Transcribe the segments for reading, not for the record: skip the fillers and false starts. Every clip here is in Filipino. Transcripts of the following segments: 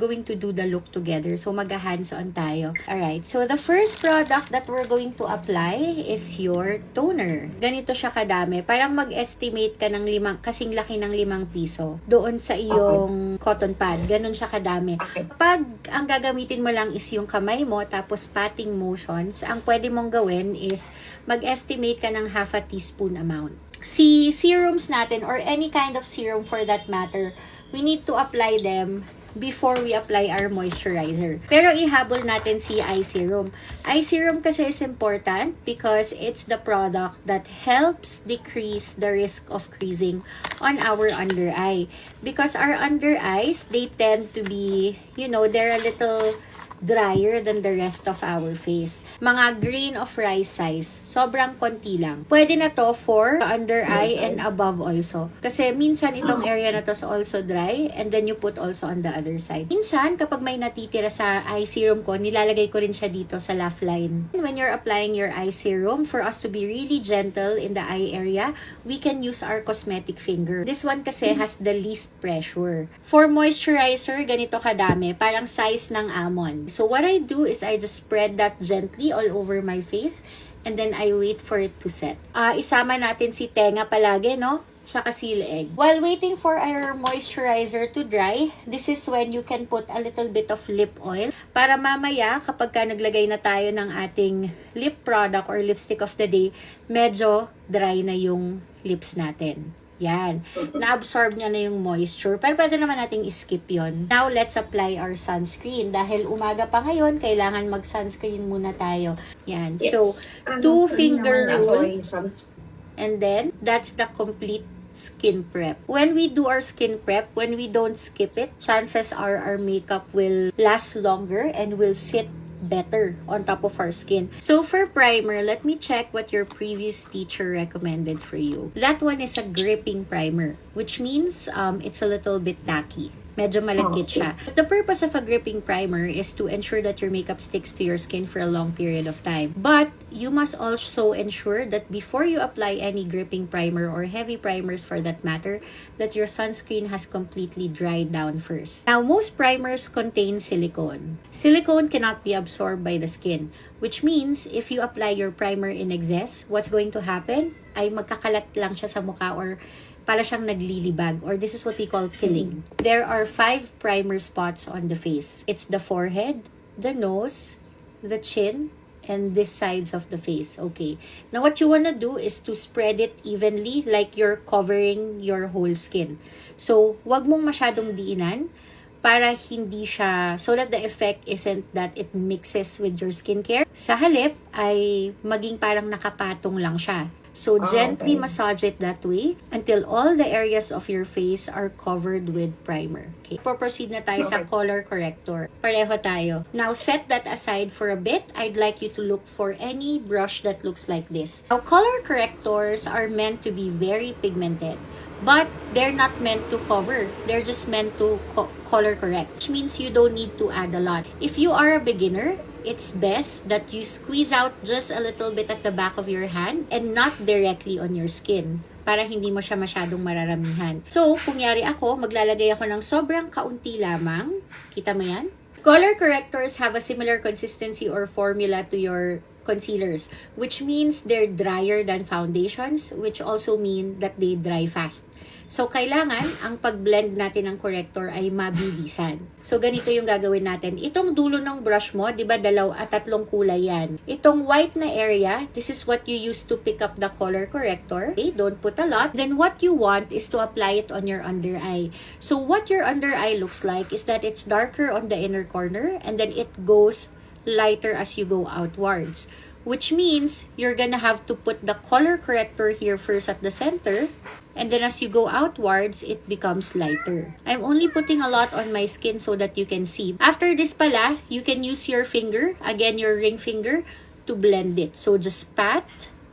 going to do the look together. So, mag-hands-on tayo. Alright, so the first product that we're going to apply is your toner. Ganito siya kadami. Parang mag-estimate ka ng kasing laki ng 5 piso doon sa iyong cotton pad. Ganon siya kadami. Pag ang gagamitin mo lang is yung kamay mo, tapos patting motions, ang pwede mong gawin is mag-estimate ka ng half a teaspoon amount. Si serums natin, or any kind of serum for that matter, we need to apply them before we apply our moisturizer. Pero ihabol natin si eye serum. Eye serum kasi is important because it's the product that helps decrease the risk of creasing on our under eye. Because our under eyes, they tend to be, they're a little drier than the rest of our face. Mga grain of rice size. Sobrang konti lang. Pwede na to for under eye and above also. Kasi minsan itong area na to is also dry and then you put also on the other side. Minsan, kapag may natitira sa eye serum ko, nilalagay ko rin siya dito sa laugh line. When you're applying your eye serum, for us to be really gentle in the eye area, we can use our cosmetic finger. This one kasi has the least pressure. For moisturizer, ganito kadami. Parang size ng almond. So what I do is I just spread that gently all over my face and then I wait for it to set. Isama natin si tenga palagi, no? Tsaka si leeg. While waiting for our moisturizer to dry, this is when you can put a little bit of lip oil para mamaya kapag ka naglagay na tayo ng ating lip product or lipstick of the day, medyo dry na yung lips natin. Yan. Na-absorb niya na yung moisture. Pero pwede naman nating skip yon. Now, let's apply our sunscreen. Dahil umaga pa ngayon, kailangan mag-sunscreen muna tayo. Yan. Yes. So, 2-finger rule. And then, that's the complete skin prep. When we do our skin prep, when we don't skip it, chances are our makeup will last longer and will sit better on top of our skin. So for primer, let me check what your previous teacher recommended for you. That one is a gripping primer, which means it's a little bit tacky. Medyo malagkit siya. The purpose of a gripping primer is to ensure that your makeup sticks to your skin for a long period of time. But you must also ensure that before you apply any gripping primer or heavy primers for that matter, that your sunscreen has completely dried down first. Now, most primers contain silicone. Silicone cannot be absorbed by the skin, which means if you apply your primer in excess, what's going to happen ay magkakalat lang siya sa mukha or para siyang naglilibag, or this is what we call pilling. There are 5 primer spots on the face. It's the forehead, the nose, the chin, and this sides of the face. Okay. Now, what you want to do is to spread it evenly like you're covering your whole skin. So, wag mong masyadong diinan para hindi siya, so that the effect isn't that it mixes with your skincare. Sa halip ay maging parang nakapatong lang siya. So, gently massage it that way until all the areas of your face are covered with primer. Okay. Proceed na tayo sa color corrector. Pareho tayo. Now, set that aside for a bit. I'd like you to look for any brush that looks like this. Now, color correctors are meant to be very pigmented. But they're not meant to cover. They're just meant to color correct. Which means you don't need to add a lot. If you are a beginner, it's best that you squeeze out just a little bit at the back of your hand and not directly on your skin para hindi mo siya masyadong mararamihan. So, kung yari ako, maglalagay ako ng sobrang kaunti lamang. Kita mo yan? Color correctors have a similar consistency or formula to your concealers, which means they're drier than foundations, which also mean that they dry fast. So, kailangan ang pag-blend natin ng corrector ay mabilisan. So, ganito yung gagawin natin. Itong dulo ng brush mo, di ba 2 at 3 kulay yan. Itong white na area, this is what you use to pick up the color corrector. Okay, don't put a lot. Then, what you want is to apply it on your under eye. So, what your under eye looks like is that it's darker on the inner corner and then it goes lighter as you go outwards. Which means you're gonna have to put the color corrector here first at the center, and then as you go outwards, it becomes lighter. I'm only putting a lot on my skin so that you can see. After this pala, you can use your finger, again your ring finger, to blend it. So just pat,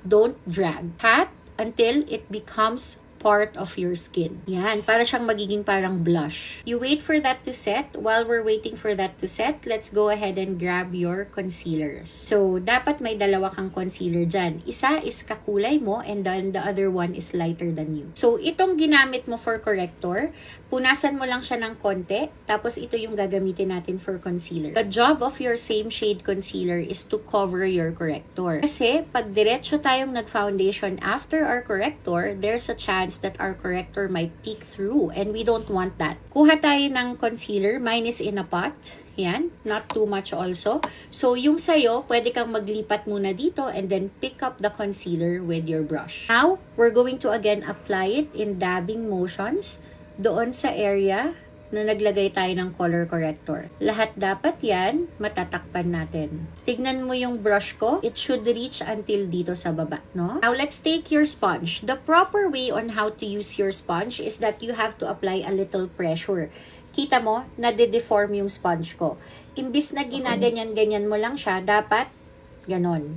don't drag. Pat until it becomes part of your skin. Yan, para siyang magiging parang blush. You wait for that to set. While we're waiting for that to set, let's go ahead and grab your concealers. So, dapat may dalawa kang concealer dyan. Isa is kakulay mo and then the other one is lighter than you. So, itong ginamit mo for corrector, punasan mo lang siya ng konti, tapos ito yung gagamitin natin for concealer. The job of your same shade concealer is to cover your corrector. Kasi, pag diretso tayong nag-foundation after our corrector, there's a chance that our corrector might peek through and we don't want that. Kuha tayo ng concealer, mine is in a pot. Yan, not too much also. So, yung sa'yo, pwede kang maglipat muna dito and then pick up the concealer with your brush. Now, we're going to again apply it in dabbing motions doon sa area na naglagay tayo ng color corrector. Lahat dapat yan, matatakpan natin. Tignan mo yung brush ko, it should reach until dito sa baba, no? Now, let's take your sponge. The proper way on how to use your sponge is that you have to apply a little pressure. Kita mo, nade-deform yung sponge ko. Imbis na ginaganyan-ganyan mo lang siya, dapat ganon.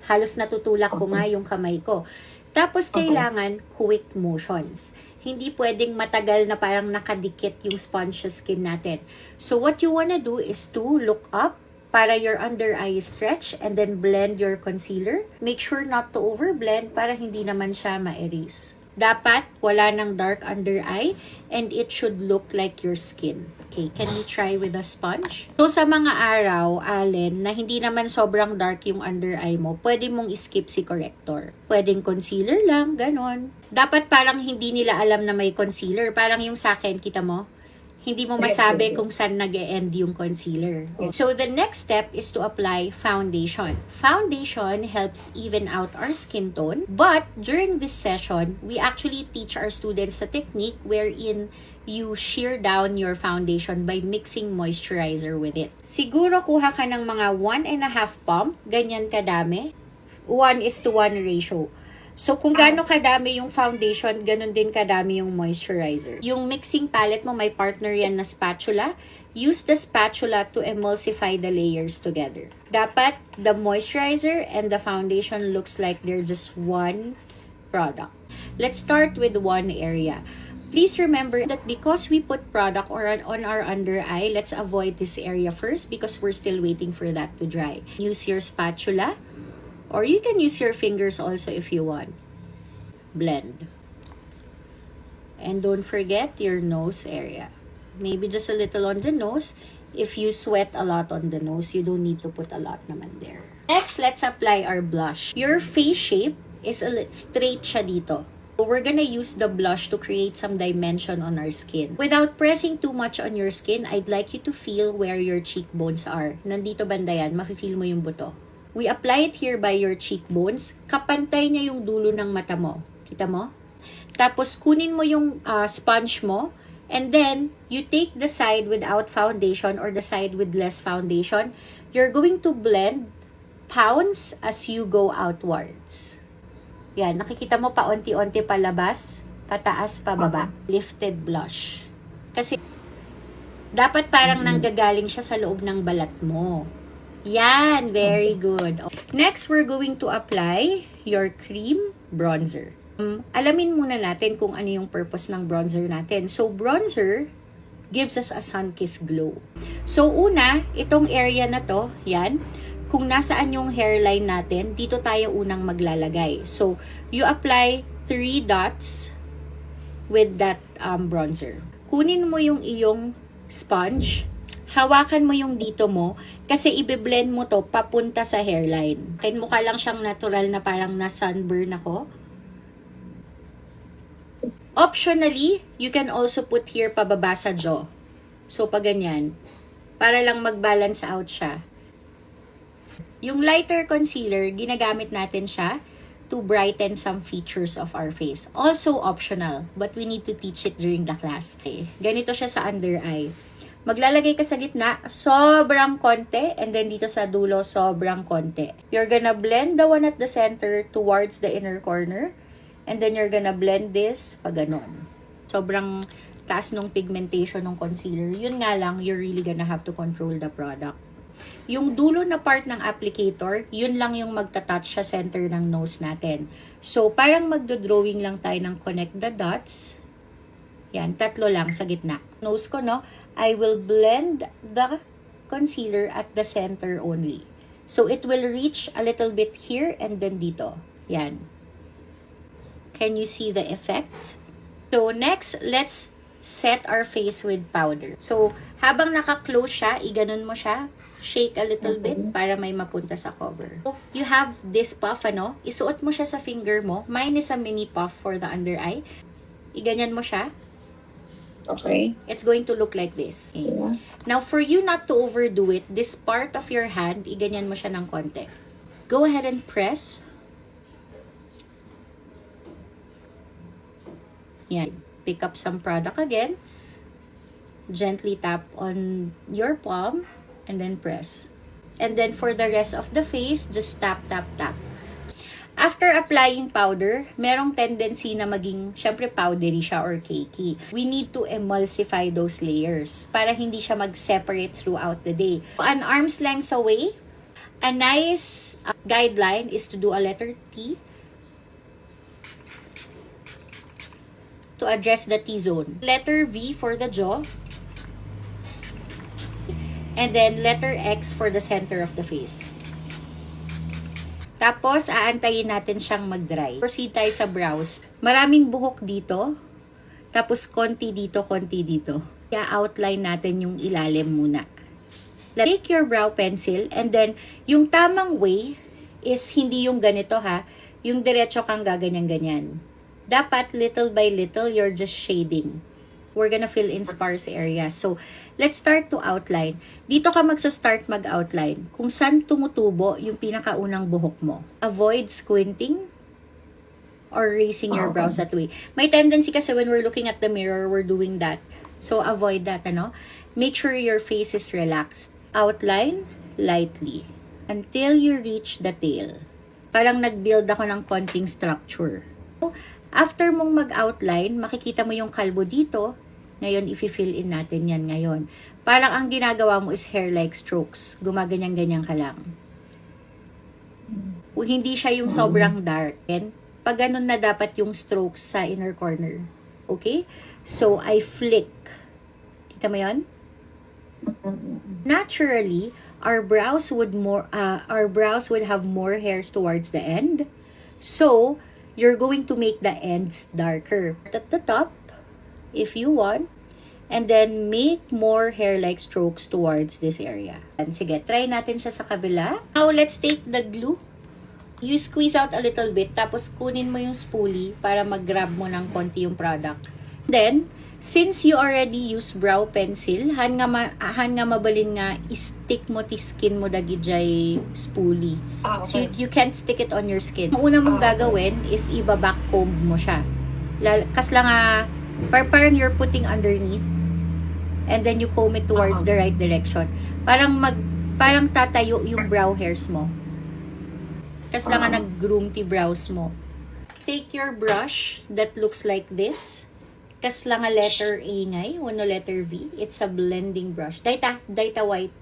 Halos natutulak ko nga yung kamay ko. Tapos, kailangan quick motions. Hindi pwedeng matagal na parang nakadikit yung sponge sa skin natin. So, what you wanna do is to look up para your under eye is stretched and then blend your concealer. Make sure not to overblend para hindi naman siya ma-erase. Dapat wala ng dark under eye and it should look like your skin. Okay, can we try with a sponge? So, sa mga araw, Allen, na hindi naman sobrang dark yung under eye mo, pwede mong skip si corrector. Pwedeng concealer lang, ganon. Dapat parang hindi nila alam na may concealer. Parang yung sa akin, kita mo? Hindi mo masabi kung saan nag-e-end yung concealer. So, the next step is to apply foundation. Foundation helps even out our skin tone. But, during this session, we actually teach our students a technique wherein you shear down your foundation by mixing moisturizer with it. Siguro kuha ka ng mga 1.5 pump, ganyan kadami. 1:1 ratio. So, kung gaano kadami yung foundation, ganun din kadami yung moisturizer. Yung mixing palette mo, may partner yan na spatula. Use the spatula to emulsify the layers together. Dapat, the moisturizer and the foundation looks like they're just one product. Let's start with one area. Please remember that because we put product on our under eye, let's avoid this area first because we're still waiting for that to dry. Use your spatula. Or you can use your fingers also if you want. Blend. And don't forget your nose area. Maybe just a little on the nose. If you sweat a lot on the nose, you don't need to put a lot naman there. Next, let's apply our blush. Your face shape is straight siya dito. So we're gonna use the blush to create some dimension on our skin. Without pressing too much on your skin, I'd like you to feel where your cheekbones are. Nandito banda yan, mafe-feel mo yung buto. We apply it here by your cheekbones. Kapantay niya yung dulo ng mata mo. Kita mo? Tapos, kunin mo yung sponge mo. And then, you take the side without foundation or the side with less foundation. You're going to blend pounds as you go outwards. Yan, nakikita mo paunti-unti palabas, pataas, pababa. Lifted blush. Kasi, dapat parang nanggagaling siya sa loob ng balat mo. Yan, very good. Next, we're going to apply your cream bronzer. Alamin muna natin kung ano yung purpose ng bronzer natin. So, bronzer gives us a sun-kissed glow. So, una, itong area na to, yan, kung nasaan yung hairline natin, dito tayo unang maglalagay. So, you apply 3 dots with that bronzer. Kunin mo yung iyong sponge, hawakan mo yung dito mo, kasi ibe-blend mo to papunta sa hairline. Kaya mukha lang siyang natural na parang na-sunburn ako. Optionally, you can also put here pababa sa jaw. So, pag ganyan. Para lang mag-balance out siya. Yung lighter concealer, ginagamit natin siya to brighten some features of our face. Also optional, but we need to teach it during the class. Okay. Ganito siya sa under eye. Maglalagay ka sa gitna, sobrang konti, and then dito sa dulo, sobrang konti. You're gonna blend the one at the center towards the inner corner, and then you're gonna blend this pag ganon. Sobrang taas nung pigmentation ng concealer. Yun nga lang, you're really gonna have to control the product. Yung dulo na part ng applicator, yun lang yung magta-touch sa center ng nose natin. So, parang magdo-drawing lang tayo ng connect the dots. Yan, 3 lang sa gitna. Nose ko, no? I will blend the concealer at the center only. So, it will reach a little bit here and then dito. Yan. Can you see the effect? So, next, let's set our face with powder. So, habang naka-close siya, iganon mo siya. Shake a little bit para may mapunta sa cover. So, you have this puff, ano? Isuot mo siya sa finger mo. Mine is a mini puff for the under eye. Iganyan mo siya. Okay. It's going to look like this. Okay. Yeah. Now, for you not to overdo it, this part of your hand, iganyan mo siya ng konti. Go ahead and press. Yan. Pick up some product again. Gently tap on your palm and then press. And then for the rest of the face, just tap, tap, tap. After applying powder, merong tendency na maging, syempre powdery siya or cakey. We need to emulsify those layers para hindi siya mag-separate throughout the day. An arm's length away, a nice guideline is to do a letter T to address the T-zone. Letter V for the jaw. And then letter X for the center of the face. Tapos, aantayin natin siyang mag-dry. Proceed tayo sa brows. Maraming buhok dito. Tapos, konti dito, konti dito. Kaya outline natin yung ilalim muna. Take your brow pencil and then, yung tamang way is hindi yung ganito ha. Yung diretso kang gaganyan-ganyan. Dapat, little by little, you're just shading. We're gonna fill in sparse areas. So, let's start to outline. Dito ka magsa-start mag-outline. Kung saan tumutubo yung pinakaunang buhok mo. Avoid squinting or raising your brows that way. May tendency kasi when we're looking at the mirror, we're doing that. So, avoid that, ano? Make sure your face is relaxed. Outline lightly until you reach the tail. Parang nag-build ako ng konting structure. After mong mag-outline, makikita mo yung kalbo dito. Ngayon, i-fill in natin yan ngayon. Parang ang ginagawa mo is hair-like strokes. Gumaganyan-ganyan ka lang. Hindi siya yung sobrang dark. And pag ganun na dapat yung strokes sa inner corner. Okay? So, I flick. Kita mo yun? Naturally, our brows would have more hairs towards the end. So, you're going to make the ends darker at the top if you want, and then make more hair-like strokes towards this area. And sige, try natin siya sa kabila. Now, let's take the glue. You squeeze out a little bit, tapos kunin mo yung spoolie para mag-grab mo ng konti yung product. Then, since you already use brow pencil, han nga mabalin nga i-stick mo ti skin mo dagijay spoolie. So you can't stick it on your skin. Ang una mong gagawin is iba-back comb mo siya. Kas lang parang you're putting underneath and then you comb it towards the right direction. Parang tatayo yung brow hairs mo. Kas lang nag-groom ti brows mo. Take your brush that looks like this. Kas lang letter A ngay, wano letter V. It's a blending brush. Data white.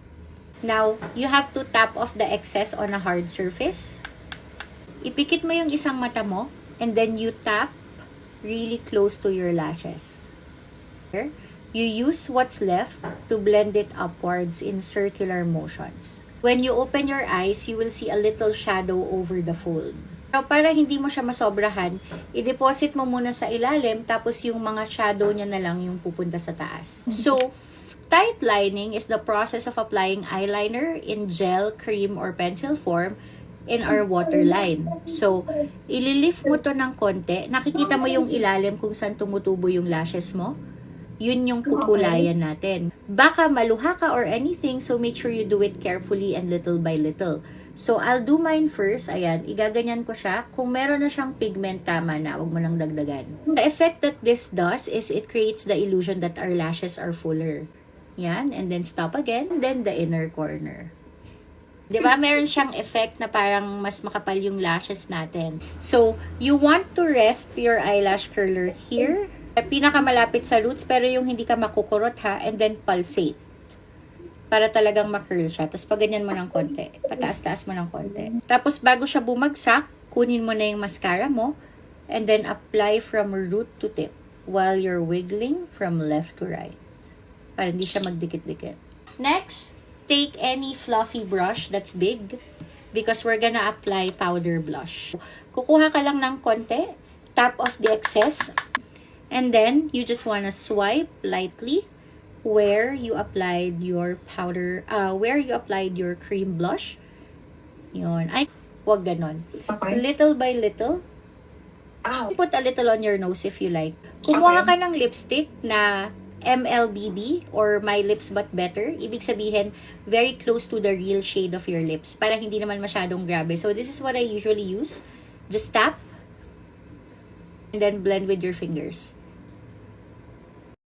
Now, you have to tap off the excess on a hard surface. Ipikit mo yung isang mata mo, and then you tap really close to your lashes. Here, you use what's left to blend it upwards in circular motions. When you open your eyes, you will see a little shadow over the fold. Pero para hindi mo siya masobrahan, i-deposit mo muna sa ilalim, tapos yung mga shadow niya na lang yung pupunta sa taas. So, tight lining is the process of applying eyeliner in gel, cream, or pencil form in our waterline. So, ililift mo to ng konti. Nakikita mo yung ilalim kung saan tumutubo yung lashes mo. Yun yung kukulayan natin. Baka maluha ka or anything, so make sure you do it carefully and little by little. So, I'll do mine first. Ayan, igaganyan ko siya. Kung meron na siyang pigment, tama na. Huwag mo nang dagdagan. The effect that this does is it creates the illusion that our lashes are fuller. Yan, and then stop again, then the inner corner. Diba? Meron siyang effect na parang mas makapal yung lashes natin. So, you want to rest your eyelash curler here. Pinakamalapit sa roots, pero yung hindi ka makukurot ha, and then pulsate. para talagang ma-curl siya. Tapos pag ganyan mo ng konti, pataas-taas mo ng konti. Tapos bago siya bumagsak, kunin mo na yung mascara mo and then apply from root to tip while you're wiggling from left to right. Para hindi siya magdikit-dikit. Next, take any fluffy brush that's big because we're gonna apply powder blush. Kukuha ka lang ng konti, tap off the excess, and then you just wanna swipe lightly where you applied your powder, where you applied your cream blush. Yun. Ay, wag ganon. Okay. Little by little. Ow. Put a little on your nose if you like. Kumuha ka ng lipstick na MLBB or My Lips But Better. Ibig sabihin, very close to the real shade of your lips para hindi naman masyadong grabe. So, this is what I usually use. Just tap and then blend with your fingers.